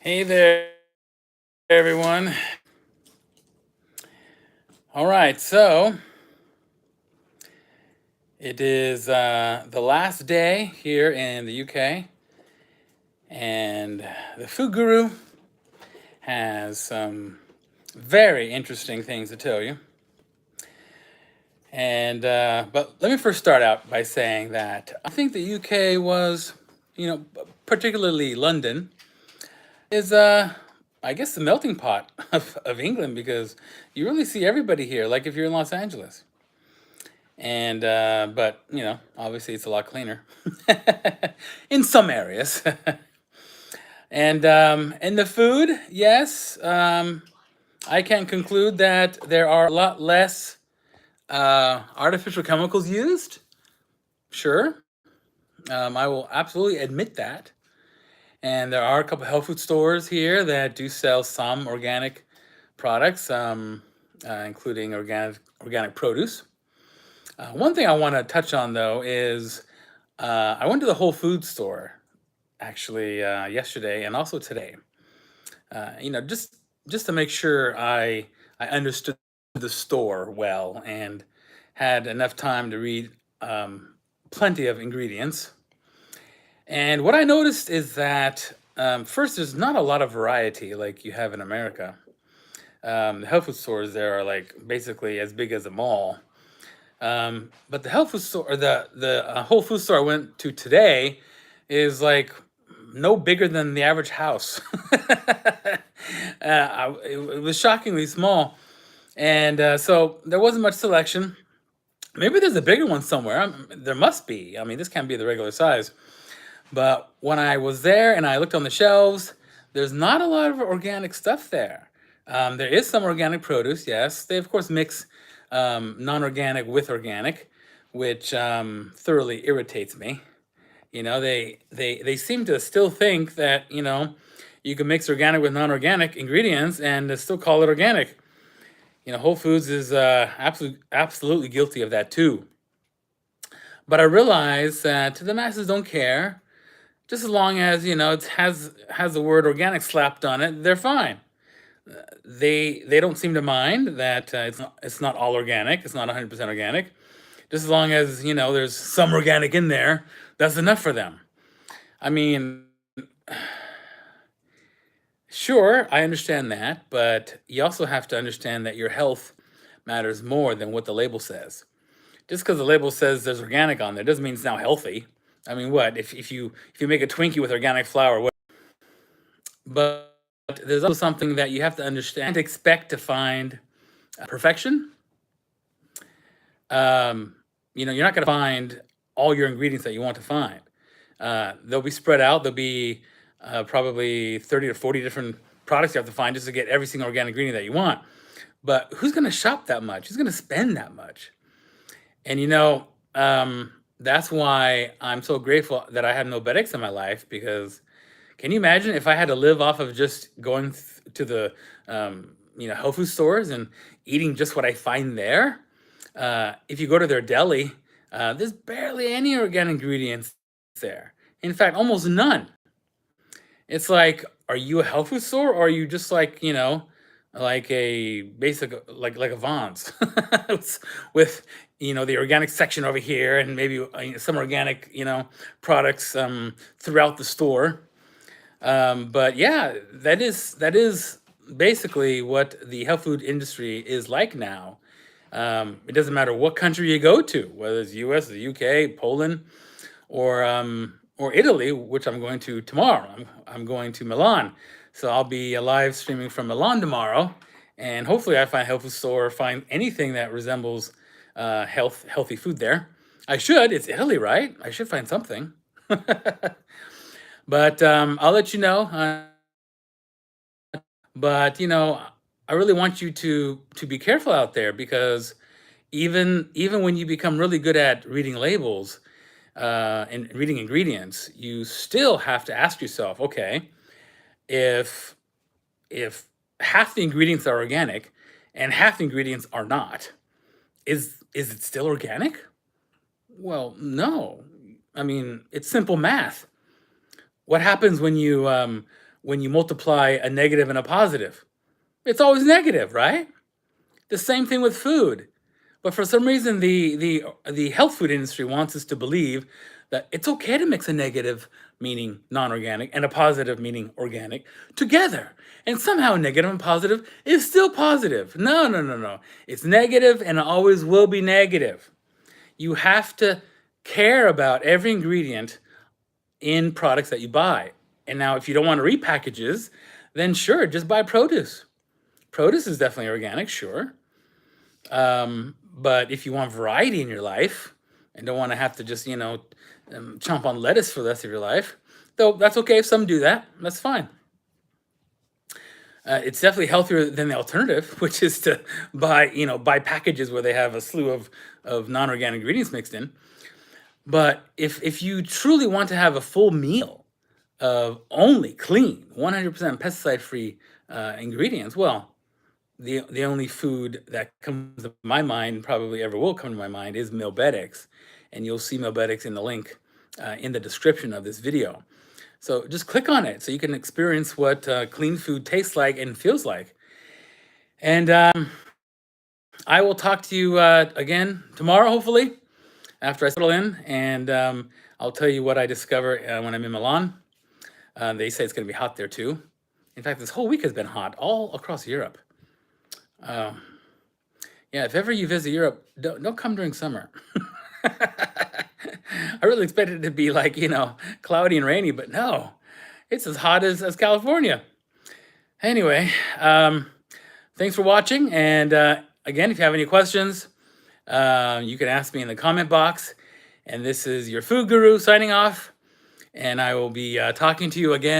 Hey there, everyone. All right, so it is the last day here in the UK, and the food guru has some very interesting things to tell you. And but let me first start out by saying that I think the UK was, particularly London, is I guess the melting pot of England because you really see everybody here, like if you're in Los Angeles. And but obviously it's a lot cleaner in some areas. And the food, yes, I can conclude that there are a lot less artificial chemicals used. Sure, I will absolutely admit that. And there are a couple health food stores here that do sell some organic products, including organic produce. One thing I want to touch on though is I went to the Whole Food store actually yesterday and also today. Just to make sure I understood the store well and had enough time to read plenty of ingredients. And what I noticed is that first, there's not a lot of variety like you have in America. The health food stores there are like basically as big as a mall. But the health food store, or the Whole Food store I went to today, is like no bigger than the average house. It was shockingly small, and so there wasn't much selection. Maybe there's a bigger one somewhere. There must be. I mean, this can't be the regular size. But when I was there and I looked on the shelves, there's not a lot of organic stuff there. There is some organic produce, yes. They, of course, mix non organic with organic, which thoroughly irritates me. They seem to still think that, you can mix organic with non organic ingredients and still call it organic. Whole Foods is absolutely guilty of that too. But I realize that the masses don't care. Just as long as it has the word organic slapped on it, they're fine. They don't seem to mind that it's not all organic. It's not 100% organic. Just as long as there's some organic in there, that's enough for them. I mean, sure, I understand that, but you also have to understand that your health matters more than what the label says. Just because the label says there's organic on there doesn't mean it's now healthy. I mean, what if you make a Twinkie with organic flour? But there's also something that you have to understand. Expect to find perfection. You're not going to find all your ingredients that you want to find. They'll be spread out. There'll be probably 30 to 40 different products you have to find just to get every single organic ingredient that you want. But who's going to shop that much? Who's going to spend that much? And that's why I'm so grateful that I have MealBetix in my life, because can you imagine if I had to live off of just going to the health food stores and eating just what I find there? If you go to their deli, there's barely any organic ingredients there. In fact, almost none. It's like, are you a health food store, or are you just like, like a basic, like a Vons with the organic section over here and maybe some organic products throughout the store. But yeah, that is basically what the health food industry is like now. It doesn't matter what country you go to, whether it's U.S., the U.K., Poland, or Italy, which I'm going to tomorrow. I'm going to Milan, so I'll be live streaming from Milan tomorrow, and hopefully I find a health food store, find anything that resembles healthy food there. I should. It's Italy, right? I should find something. But I'll let you know. But I really want you to be careful out there, because even when you become really good at reading labels and reading ingredients, you still have to ask yourself, okay, if if half the ingredients are organic and half the ingredients are not, is it still organic? Well, no. I mean, it's simple math. What happens when you multiply a negative and a positive? It's always negative, right? The same thing with food. But for some reason, the health food industry wants us to believe that it's okay to mix a negative, meaning non-organic, and a positive, meaning organic, together. And somehow negative and positive is still positive. No, no, no, no. It's negative and it always will be negative. You have to care about every ingredient in products that you buy. And now, if you don't want to read packages, then sure, just buy produce. Produce is definitely organic, sure. But if you want variety in your life and don't want to have to just, chomp on lettuce for the rest of your life, though that's okay if some do that, that's fine. It's definitely healthier than the alternative, which is to buy packages where they have a slew of non-organic ingredients mixed in. But if you truly want to have a full meal of only clean, 100% pesticide-free ingredients, well, the only food that comes to my mind, probably ever will come to my mind, is MealBetix. And you'll see MealBetix in the link in the description of this video. So just click on it so you can experience what clean food tastes like and feels like. And I will talk to you again tomorrow, hopefully, after I settle in. And I'll tell you what I discover when I'm in Milan. They say it's going to be hot there too. In fact, this whole week has been hot all across Europe. Yeah, if ever you visit Europe, don't come during summer. I really expected it to be like, cloudy and rainy, but no, it's as hot as California. Anyway, thanks for watching. And again, if you have any questions, you can ask me in the comment box. And this is your food guru signing off. And I will be talking to you again